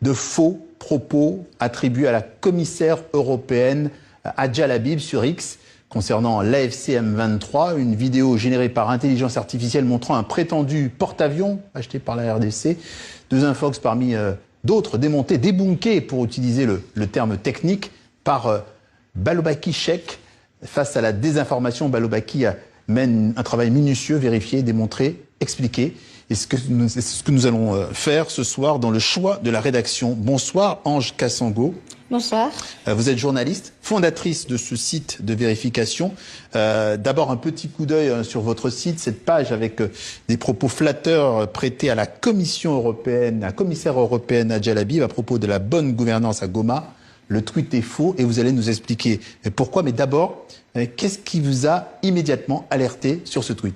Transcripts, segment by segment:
de faux propos attribués à la commissaire européenne Hadja Labib sur X concernant l'AFC M23, une vidéo générée par intelligence artificielle montrant un prétendu porte-avions acheté par la RDC. Deux infox parmi d'autres démontés, débunkés pour utiliser le terme technique par Balobaki Chek. Face à la désinformation, Balobaki mène un travail minutieux, vérifié, démontré, expliqué. Et c'est ce que nous allons faire ce soir dans le choix de la rédaction. Bonsoir Ange Kassango. Bonsoir. Vous êtes journaliste, fondatrice de ce site de vérification. D'abord un petit coup d'œil sur votre site, cette page avec des propos flatteurs prêtés à la Commission européenne, la commissaire européenne Hadja Labib à propos de la bonne gouvernance à Goma. Le tweet est faux et vous allez nous expliquer pourquoi. Mais d'abord, qu'est-ce qui vous a immédiatement alerté sur ce tweet ?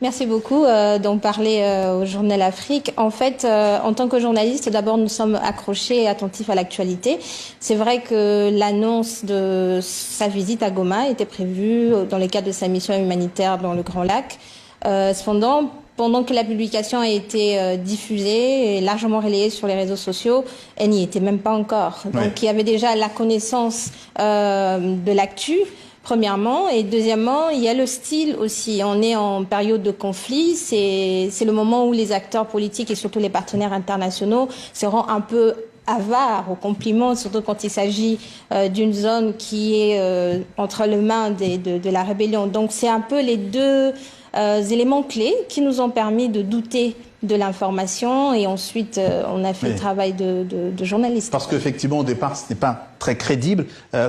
Merci beaucoup d'en parler au Journal Afrique. En fait, en tant que journaliste, d'abord, nous sommes accrochés et attentifs à l'actualité. C'est vrai que l'annonce de sa visite à Goma était prévue dans le cadre de sa mission humanitaire dans le Grand Lac. Cependant, pendant que la publication a été diffusée et largement relayée sur les réseaux sociaux, elle n'y était même pas encore. Donc, il y avait déjà la connaissance de l'actu. Premièrement, et deuxièmement, il y a le style aussi. On est en période de conflit, c'est le moment où les acteurs politiques et surtout les partenaires internationaux seront un peu avares aux compliments, surtout quand il s'agit d'une zone qui est entre les mains de la rébellion. Donc c'est un peu les deux éléments clés qui nous ont permis de douter de l'information et ensuite on a fait le travail de journaliste. Parce qu'effectivement au départ ce n'est pas très crédible.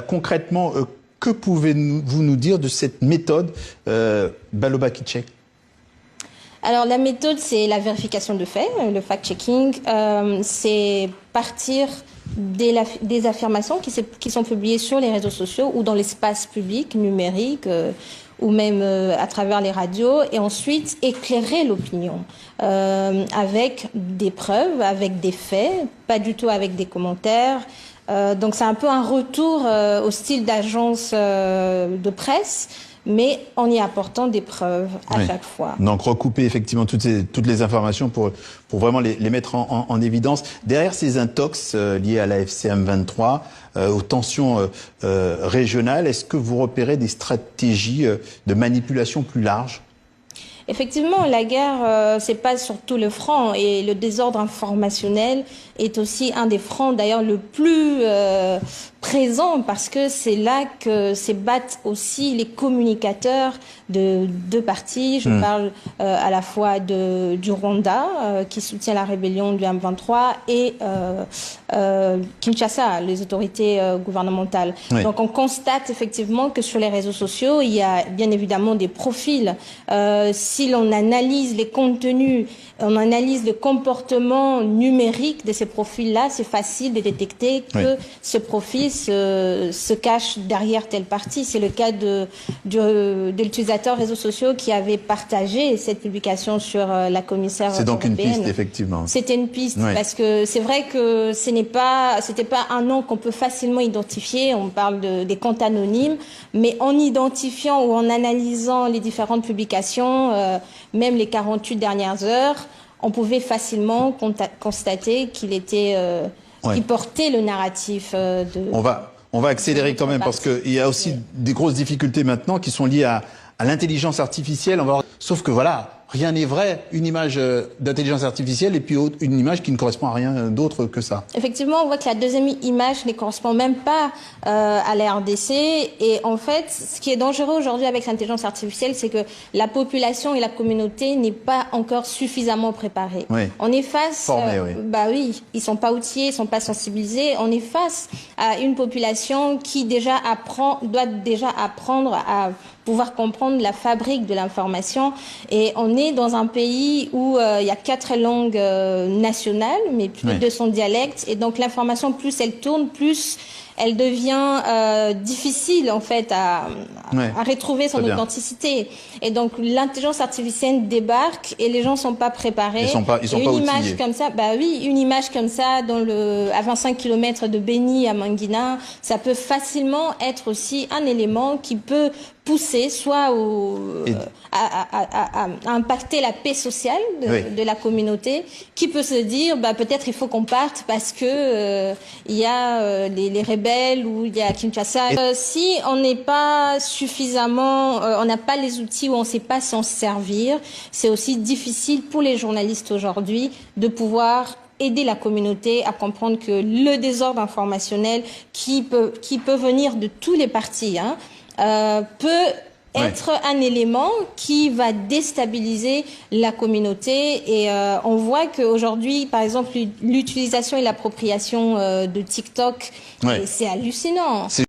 Concrètement, que pouvez-vous nous dire de cette méthode Balobaki Chek? Alors la méthode, c'est la vérification de faits, le fact-checking. C'est partir des affirmations qui sont publiées sur les réseaux sociaux ou dans l'espace public numérique ou même à travers les radios et ensuite éclairer l'opinion avec des preuves, avec des faits, pas du tout avec des commentaires. Donc c'est un peu un retour au style d'agence de presse, mais en y apportant des preuves à chaque fois. Donc recouper effectivement toutes les informations pour vraiment les mettre en évidence. Derrière ces intox liés à la FCM23, aux tensions régionales, est-ce que vous repérez des stratégies de manipulation plus larges ? Effectivement, la guerre, c'est pas sur tout le front et le désordre informationnel est aussi un des fronts d'ailleurs le plus présent parce que c'est là que s'ébattent aussi les communicateurs de deux partis. Je parle à la fois du Rwanda qui soutient la rébellion du M23 et Kinshasa, les autorités gouvernementales. Donc on constate effectivement que sur les réseaux sociaux, il y a bien évidemment des profils. Si l'on analyse les contenus, on analyse le comportement numérique de ces profils-là, c'est facile de détecter que ce profil se cache derrière tel parti. C'est le cas de l'utilisateur réseaux sociaux qui avait partagé cette publication sur la commissaire européenne. C'est donc une piste, effectivement. C'était une piste, parce que c'est vrai que c'était pas un nom qu'on peut facilement identifier. On parle des comptes anonymes, mais en identifiant ou en analysant les différentes publications, même les 48 dernières heures, on pouvait facilement constater qu'il était, qu'il portait le narratif de... On va accélérer quand même parce qu'il y a aussi des grosses difficultés maintenant qui sont liées à l'intelligence artificielle. Sauf que voilà, rien n'est vrai. Une image d'intelligence artificielle et puis une image qui ne correspond à rien d'autre que ça. Effectivement, on voit que la deuxième image ne correspond même pas à la RDC. Et en fait, ce qui est dangereux aujourd'hui avec l'intelligence artificielle, c'est que la population et la communauté n'est pas encore suffisamment préparée. On est face... bah oui, ils sont pas outillés, ils sont pas sensibilisés. On est face à une population qui doit déjà apprendre à pouvoir comprendre la fabrique de l'information. Et on est dans un pays où il y a 4 langues nationales, mais plus de 200 dialectes. Et donc l'information, plus elle tourne, plus elle devient difficile en fait à retrouver son authenticité. Et donc l'intelligence artificielle débarque et les gens sont pas préparés. Ils sont pas image comme ça, bah oui, une image comme ça à 25 km de Beni à Manguina, ça peut facilement être aussi un élément qui peut pousser soit à impacter la paix sociale de la communauté, qui peut se dire bah peut-être il faut qu'on parte parce que il y a les rebelles ou il y a Kinshasa. Si on n'est pas suffisamment, on n'a pas les outils ou on ne sait pas s'en servir, c'est aussi difficile pour les journalistes aujourd'hui de pouvoir aider la communauté à comprendre que le désordre informationnel qui peut venir de tous les partis, peut être un élément qui va déstabiliser la communauté. Et on voit qu'aujourd'hui, par exemple, l'utilisation et l'appropriation de TikTok, c'est hallucinant.